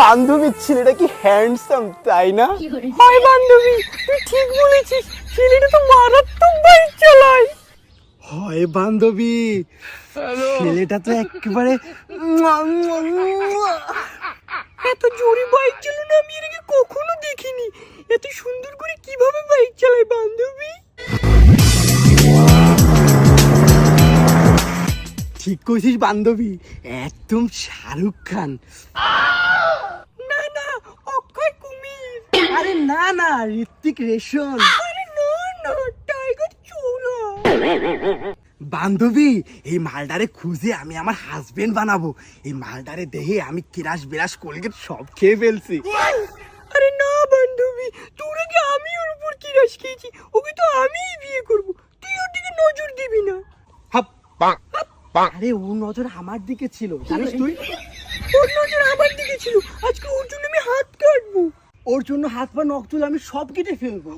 বান্ধবী ছেলেটা কি হ্যান্ডসাম তাই না? হাই বান্ধবী, তুই ঠিক বলেছিস, ছেলেটা তো মারাত্মক বাইক চালায়। হয় বান্ধবী, ছেলেটা তো একেবারে এত জোরে বাইক চালানো আমি এর আগে কখনো দেখিনি। এত সুন্দর করে কিভাবে বাইক চালায় বান্ধবী? ঠিক কইছিস বান্ধবী, একদম শাহরুখ খান। না না, অক্ষয় কুমির। আরে না না, ঋত্বিক রোশন। আরে না না, টাইগার চোরা। বান্ধবী, এই মালটারে খুঁজে আমি আমার হাজবেন্ড বানাবো। এই মালটারে দেখে আমি কিরাস বিরাস কোলগেট সব খেয়ে ফেলছি। আরে না বান্ধবী, তোর আগে আমি ওর উপর কি রাশ খেয়েছি, ওকে তো আমিই বিয়ে করব। তুই ওর দিকে নজর দিবি না। হাপ আরে ও নজর আমার দিকে ছিল জানিস তুই? ওর নজর আমার দিকে ছিল। আজকে ওর জন্য আমি হাত কাটবো। ওর জন্য হাত পা নখ চুল আমি সব কেটে ফেলবো।